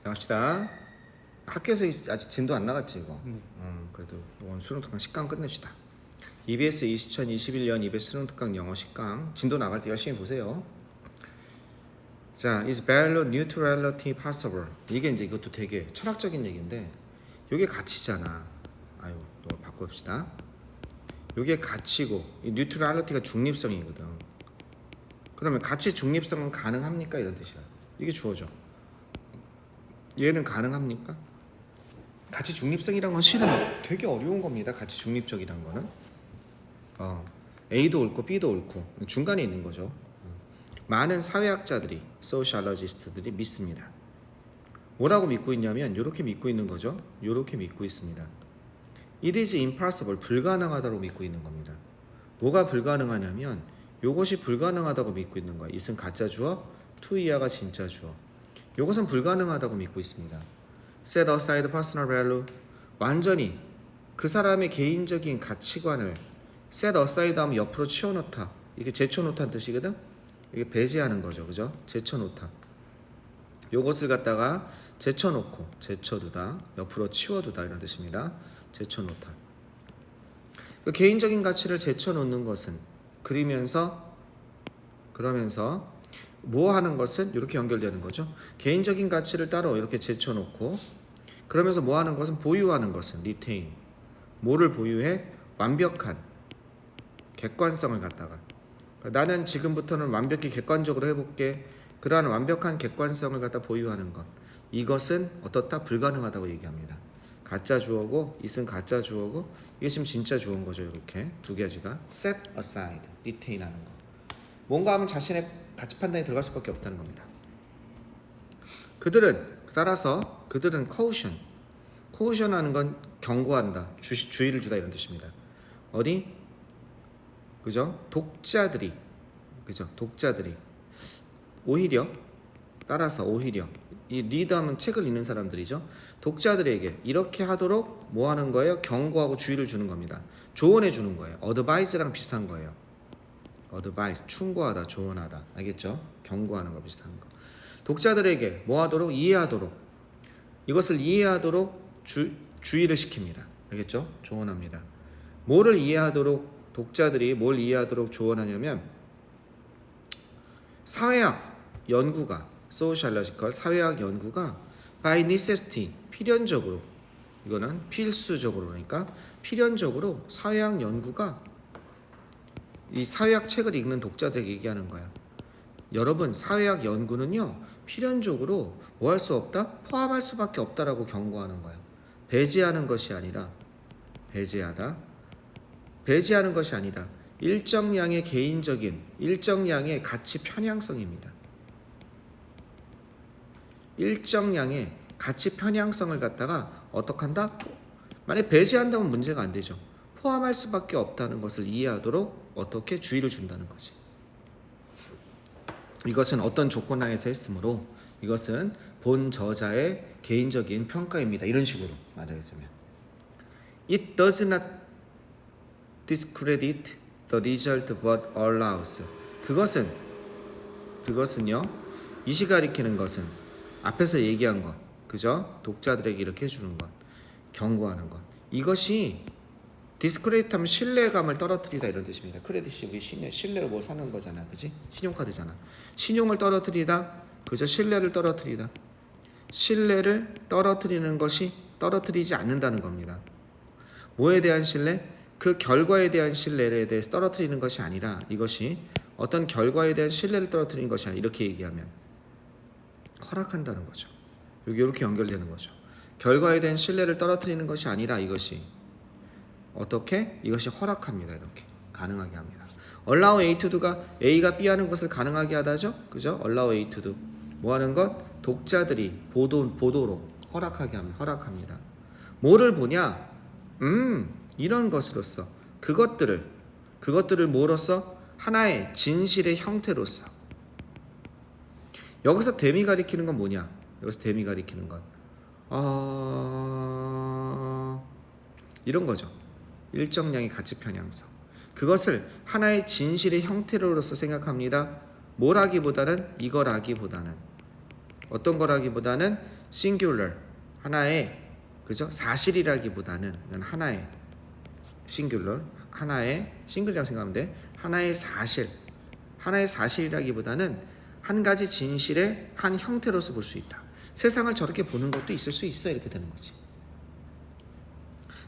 갑시다. 학교에서 아직 진도 안 나갔지 이거. 그래도 이번 수능 특강 10강 끝냅시다. EBS 2021년 EBS 수능 특강 영어 10강 진도 나갈 때 열심히 보세요. 자, is value neutrality possible? 이게 이제 이것도 되게 철학적인 얘기인데, 이게 가치잖아. 아유, 또 바꿔봅시다. 이게 가치고, 이 neutrality가 중립성이거든. 그러면 가치 중립성은 가능합니까? 이런 뜻이야. 이게 주어져. 얘는 가능합니까? 가치 중립성이란 건 실은 되게 어려운 겁니다. 가치 중립적이란 거는 A도 옳고 B도 옳고 중간에 있는 거죠. 많은 사회학자들이, 소셜러지스트들이 믿습니다. 뭐라고 믿고 있냐면 이렇게 믿고 있는 거죠. 이렇게 믿고 있습니다. It is impossible, 불가능하다고 믿고 있는 겁니다. 뭐가 불가능하냐면 이것이 불가능하다고 믿고 있는 거야. it은 가짜 주어, to 이하가 진짜 주어. 이것은 불가능하다고 믿고 있습니다. Set aside personal value, 완전히 그 사람의 개인적인 가치관을 set aside 하면 옆으로 치워놓다. 이게 제쳐놓다는 뜻이거든. 이게 배제하는 거죠, 그죠? 제쳐놓다. 요것을 갖다가 제쳐놓고, 제쳐두다, 옆으로 치워두다 이런 뜻입니다. 제쳐놓다. 그 개인적인 가치를 제쳐놓는 것은 그러면서 뭐 하는 것은 이렇게 연결되는 거죠. 개인적인 가치를 따로 이렇게 제쳐놓고, 그러면서 뭐 하는 것은 보유하는 것은 retain. 뭐를 보유해? 완벽한 객관성을 갖다가. 나는 지금부터는 완벽히 객관적으로 해볼게. 그러한 완벽한 객관성을 갖다 보유하는 것. 이것은 어떻다? 불가능하다고 얘기합니다. 가짜 주어고, it은 가짜 주어고, 이게 지금 진짜 주어인 거죠. 이렇게 두 가지가 set aside, retain 하는 거. 뭔가 하면 자신의 가치 판단이 들어갈 수밖에 없다는 겁니다. 따라서 그들은 caution 하는 건 경고한다, 주의를 주다 이런 뜻입니다. 어디? 그죠? 독자들이 오히려 이 리더하면 책을 읽는 사람들이죠. 독자들에게 이렇게 하도록 뭐 하는 거예요? 경고하고 주의를 주는 겁니다. 조언해 주는 거예요. advise랑 비슷한 거예요. advice, 충고하다, 조언하다. 알겠죠? 경고하는 거 비슷한 거. 독자들에게 뭐 하도록? 이해하도록. 이것을 이해하도록 주의를 시킵니다. 알겠죠? 조언합니다. 뭐를 이해하도록, 독자들이 뭘 이해하도록 조언하냐면, 사회학 연구가, 소셜러지컬 사회학 연구가 by necessity, 필연적으로, 이거는 필수적으로, 그러니까 필연적으로 사회학 연구가 이 사회학 책을 읽는 독자들에게 얘기하는 거야. 여러분, 사회학 연구는요, 필연적으로 뭐 할 수 없다? 포함할 수밖에 없다라고 경고하는 거야. 배제하는 것이 아니라, 배제하는 것이 아니라 일정량의 개인적인, 일정량의 가치 편향성입니다. 일정량의 가치 편향성을 갖다가 어떡한다? 만약에 배제한다면 문제가 안 되죠. 포함할 수밖에 없다는 것을 이해하도록 어떻게 주의를 준다는 거지. 이것은 어떤 조건 하에서 했으므로 이것은 본 저자의 개인적인 평가입니다. 이런 식으로 말하자면, It does not discredit the result but allows. 그것은요, 이시 가리키는 것은 앞에서 얘기한 것, 그죠? 독자들에게 이렇게 해주는 것, 경고하는 것. 이것이 디스크레디트 하면 신뢰감을 떨어뜨리다 이런 뜻입니다. 크레딧이 우리 신뢰로 뭐 사는 거잖아, 그지? 신용카드잖아. 신용을 떨어뜨리다, 그저 신뢰를 떨어뜨리다. 신뢰를 떨어뜨리는 것이 떨어뜨리지 않는다는 겁니다. 뭐에 대한 신뢰? 그 결과에 대한 신뢰에 대해서 떨어뜨리는 것이 아니라, 이것이 어떤 결과에 대한 신뢰를 떨어뜨리는 것이 아니라, 이렇게 얘기하면 허락한다는 거죠. 여기 이렇게 연결되는 거죠. 결과에 대한 신뢰를 떨어뜨리는 것이 아니라, 이것이 어떻게? 이것이 허락합니다. 이렇게 가능하게 합니다. allow A to do가 A가 B 하는 것을 가능하게 하다죠. 그죠? allow A to do. 뭐 하는 것? 독자들이 보도록 허락합니다. 뭐를 보냐? 이런 것으로서, 그것들을 뭐로서? 하나의 진실의 형태로서. 여기서 댐이 가리키는 건 뭐냐? 여기서 댐이 가리키는 건 이런 거죠. 일정량의 가치 편향성. 그것을 하나의 진실의 형태로서 생각합니다. 뭘 하기보다는, 이걸 하기보다는, 어떤 걸 하기보다는 singular 하나의 그죠? 사실이라기보다는 이건 하나의 singular 하나의 싱글이라고 생각하면 돼. 하나의 사실이라기보다는 한 가지 진실의 한 형태로서 볼 수 있다. 세상을 저렇게 보는 것도 있을 수 있어 이렇게 되는 거지.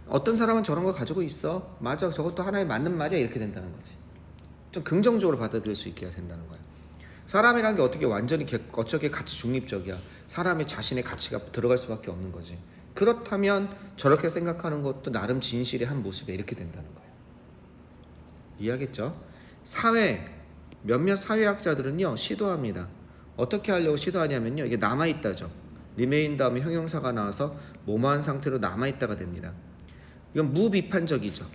어떤 사람은 저런 거 가지고 있어. 맞아, 저것도 하나의 맞는 말이야 이렇게 된다는 거지. 좀 긍정적으로 받아들일 수 있게 된다는 거야. 사람이란 게 어떻게 완전히 어떻게 가치 중립적이야. 사람의 자신의 가치가 들어갈 수밖에 없는 거지. 그렇다면 저렇게 생각하는 것도 나름 진실의 한 모습에 이렇게 된다는 거야. 이해하겠죠? 몇몇 사회학자들은요 시도합니다. 어떻게 하려고 시도하냐면요, 이게 남아있다죠. remain 다음에 형용사가 나와서 뭐뭐한 상태로 남아있다가 됩니다. 이건 무비판적이죠.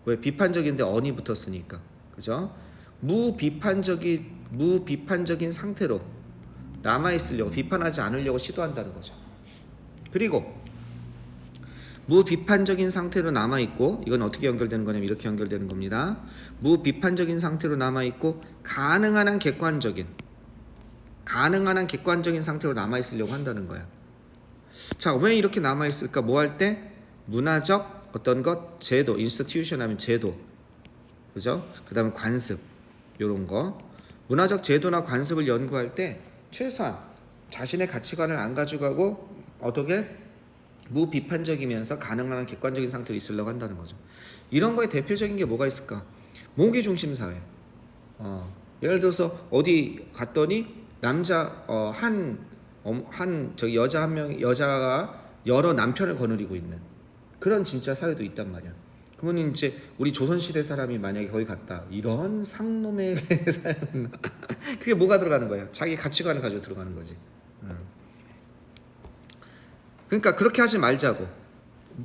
왜? 비판적인데 on이 붙었으니까. 그죠? 무비판적인 상태로 남아있으려고, 비판하지 않으려고 시도한다는 거죠. 그리고 무비판적인 상태로 남아있고, 이건 어떻게 연결되는 거냐면 이렇게 연결되는 겁니다. 무비판적인 상태로 남아있고 가능한 한 객관적인 상태로 남아있으려고 한다는 거야. 자, 왜 이렇게 남아있을까? 뭐 할 때? 문화적 어떤 것, 제도, institution 하면 제도, 그죠? 그 다음에 관습, 요런 거. 문화적 제도나 관습을 연구할 때 최소한 자신의 가치관을 안 가져가고 어떻게 무비판적이면서 가능한 객관적인 상태로 있으려고 한다는 거죠. 이런 거에 대표적인 게 뭐가 있을까? 모기 중심 사회. 예를 들어서 어디 갔더니 여자가 여러 남편을 거느리고 있는 그런 진짜 사회도 있단 말이야. 그러면 이제 우리 조선시대 사람이 만약에 거기 갔다, 이런 상놈의 사연, 그게 뭐가 들어가는 거야? 자기 가치관을 가지고 들어가는 거지. 그러니까 그렇게 하지 말자고,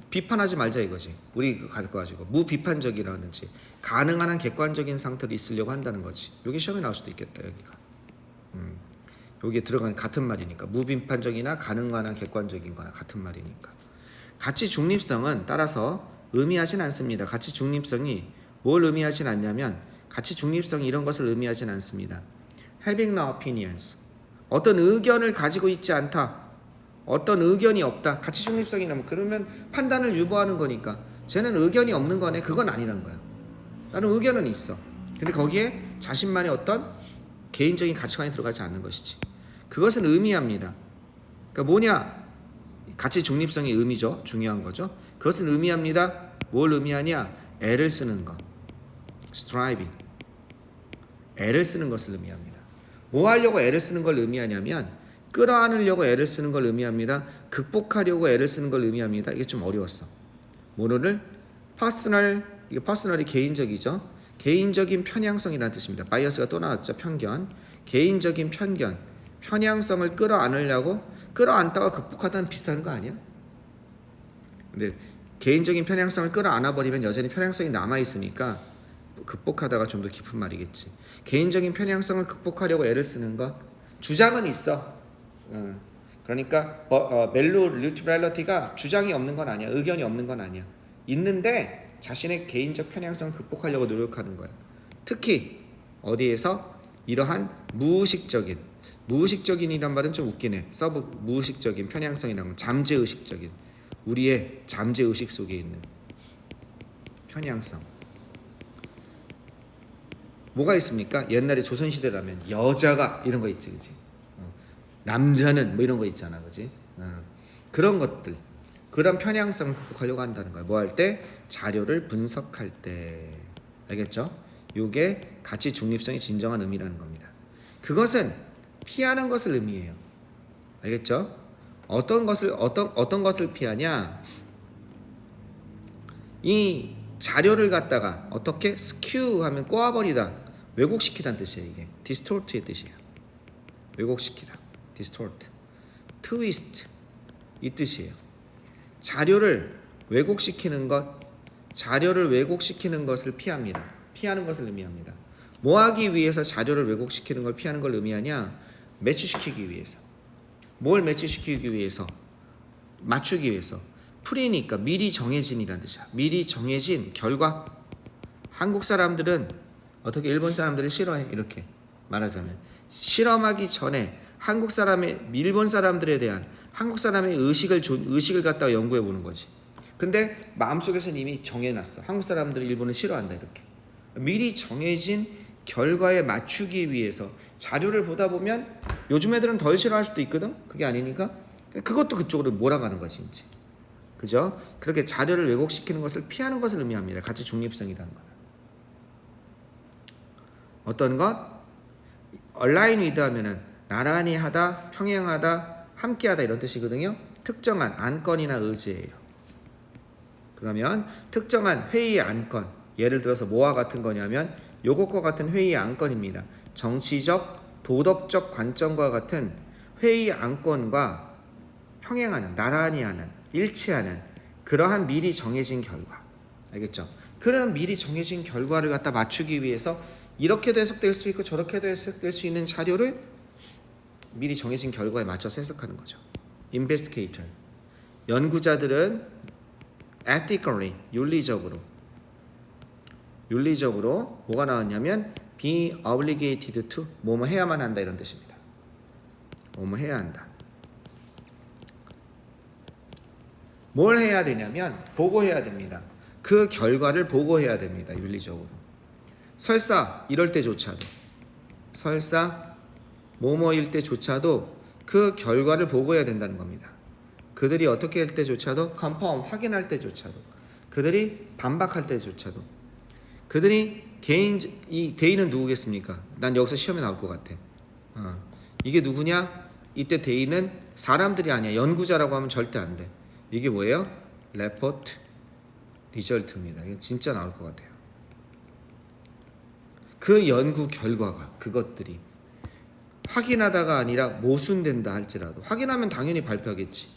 비판하지 말자 이거지. 우리 가지고 무비판적이라든지 가능한 한 객관적인 상태로 있으려고 한다는 거지. 여기 시험에 나올 수도 있겠다. 여기가 여기에 들어가는 같은 말이니까, 무비판적이나 가능한 한 객관적인 거나 같은 말이니까. 가치 중립성은 따라서 의미하진 않습니다. 가치 중립성이 뭘 의미하진 않냐면, 가치 중립성이 이런 것을 의미하진 않습니다. Having no opinions, 어떤 의견을 가지고 있지 않다, 어떤 의견이 없다. 가치 중립성이라면 그러면 판단을 유보하는 거니까 쟤는 의견이 없는 거네, 그건 아니란 거야. 나는 의견은 있어. 근데 거기에 자신만의 어떤 개인적인 가치관이 들어가지 않는 것이지. 그것은 의미합니다. 그러니까 뭐냐? 가치 중립성이 의미죠. 중요한 거죠. 그것은 의미합니다. 뭘 의미하냐? 애를 쓰는 것. striving. 애를 쓰는 것을 의미합니다. 뭐 하려고 애를 쓰는 걸 의미하냐면, 끌어안으려고 애를 쓰는 걸 의미합니다. 극복하려고 애를 쓰는 걸 의미합니다. 이게 좀 어려웠어. 뭐를? 이게 퍼스널이 개인적이죠. 개인적인 편향성이라는 뜻입니다. 바이어스가 또 나왔죠. 편견. 개인적인 편향성을 끌어안다가 극복하다는 비슷한 거 아니야? 근데 개인적인 편향성을 끌어안아버리면 여전히 편향성이 남아있으니까 극복하다가 좀 더 깊은 말이겠지. 개인적인 편향성을 극복하려고 애를 쓰는 것. 주장은 있어. 그러니까 멜로 뉴트럴리티가 주장이 없는 건 아니야. 의견이 없는 건 아니야. 있는데 자신의 개인적 편향성을 극복하려고 노력하는 거야. 특히 어디에서? 이러한 무의식적인이란 말은 좀 웃기네. 무의식적인 편향성이라는 건 잠재의식적인, 우리의 잠재의식 속에 있는 편향성. 뭐가 있습니까? 옛날에 조선시대라면 여자가 이런 거 있지, 그치? 남자는 뭐 이런 거 있잖아, 그지? 그런 것들, 그런 편향성을 극복하려고 한다는 거야. 뭐 할 때? 자료를 분석할 때. 알겠죠? 요게 가치 중립성의 진정한 의미라는 겁니다. 그것은 피하는 것을 의미해요. 알겠죠? 어떤 것을 피하냐? 이 자료를 갖다가 어떻게 스큐 하면 꼬아버리다, 왜곡시키다는 뜻이에요. 이게 distort의 뜻이에요. 왜곡시키다. distort, twist, 이 뜻이에요. 자료를 왜곡시키는 것을 피합니다. 피하는 것을 의미합니다. 뭐 하기 위해서 자료를 왜곡시키는 걸 피하는 걸 의미하냐? 매치시키기 위해서. 뭘 매치시키기 위해서? 맞추기 위해서. 프리니까 미리 정해진이라는 뜻이야. 미리 정해진 결과. 한국 사람들은 어떻게 일본 사람들을 싫어해? 이렇게 말하자면 실험하기 전에 일본 사람들에 대한 한국 사람의 의식을 갖다가 연구해 보는 거지. 근데 마음속에서는 이미 정해놨어. 한국 사람들은 일본을 싫어한다 이렇게. 미리 정해진 결과에 맞추기 위해서 자료를 보다 보면 요즘 애들은 덜 싫어할 수도 있거든. 그게 아니니까 그것도 그쪽으로 몰아가는 거지 이제. 그죠? 그렇게 자료를 왜곡시키는 것을 피하는 것을 의미합니다. 가치 중립성이라는 거는. 어떤 것? 얼라인 위드 하면은 나란히 하다, 평행하다, 함께하다 이런 뜻이거든요. 특정한 안건이나 의제예요. 그러면 특정한 회의의 안건, 예를 들어서 뭐와 같은 거냐면 요것과 같은 회의의 안건입니다. 정치적, 도덕적 관점과 같은 회의 안건과 평행하는, 나란히 하는, 일치하는 그러한 미리 정해진 결과. 알겠죠? 그런 미리 정해진 결과를 갖다 맞추기 위해서 이렇게도 해석될 수 있고 저렇게도 해석될 수 있는 자료를 미리 정해진 결과에 맞춰서 해석하는 거죠. investigator. 연구자들은 ethically, 윤리적으로 뭐가 나왔냐면 be obligated to, 뭐뭐 해야만 한다 이런 뜻입니다. 뭐뭐 해야 한다. 뭘 해야 되냐면 보고해야 됩니다. 그 결과를 보고해야 됩니다. 윤리적으로. 설사 이럴 때조차도, 설사 뭐뭐일 때조차도 그 결과를 보고해야 된다는 겁니다. 그들이 어떻게 할 때조차도, 컨펌 확인할 때조차도, 그들이 반박할 때조차도, 그들이 이 대의는 누구겠습니까? 난 여기서 시험에 나올 것 같아. 이게 누구냐? 이때 대의는 사람들이 아니야. 연구자라고 하면 절대 안 돼. 이게 뭐예요? 레포트 리절트입니다. 이게 진짜 나올 것 같아요. 그 연구 결과가, 그것들이 확인하다가 아니라 모순된다 할지라도, 확인하면 당연히 발표하겠지.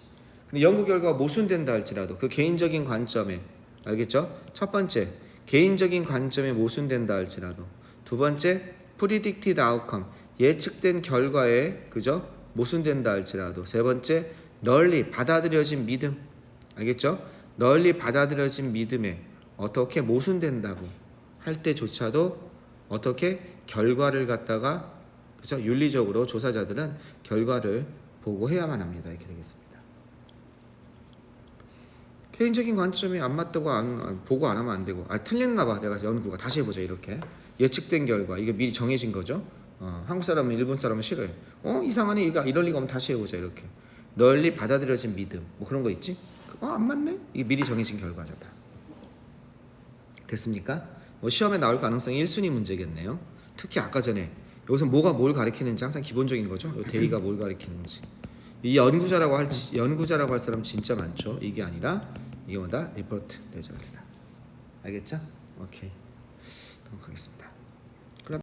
근데 연구 결과가 모순된다 할지라도 그 개인적인 관점에, 알겠죠? 첫 번째, 개인적인 관점에 모순된다 할지라도, 두 번째, predicted outcome, 예측된 결과에, 그죠? 모순된다 할지라도, 세 번째, 널리 받아들여진 믿음, 알겠죠? 널리 받아들여진 믿음에 어떻게 모순된다고 할 때조차도 어떻게 결과를 갖다가, 그죠? 윤리적으로 조사자들은 결과를 보고해야만 합니다. 이렇게 되겠습니다. 개인적인 관점이 안 맞다고 보고 안 하면 안 되고, 틀렸나 봐 내가 연구가, 다시 해보자 이렇게. 예측된 결과, 이게 미리 정해진 거죠. 한국 사람은 일본 사람은 싫어해. 이상하네, 이럴 리가 없으면 다시 해보자 이렇게. 널리 받아들여진 믿음, 뭐 그런 거 있지? 안 맞네? 이게 미리 정해진 결과죠 다. 됐습니까? 시험에 나올 가능성이 1순위 문제겠네요. 특히 아까 전에 여기서 뭐가 뭘 가리키는지 항상 기본적인 거죠. 대의가 뭘 가리키는지. 이 연구자라고 할 사람 진짜 많죠. 이게 아니라 이게 뭐다? 리포트 레저트다. 알겠죠? 오케이. 넘어가겠습니다.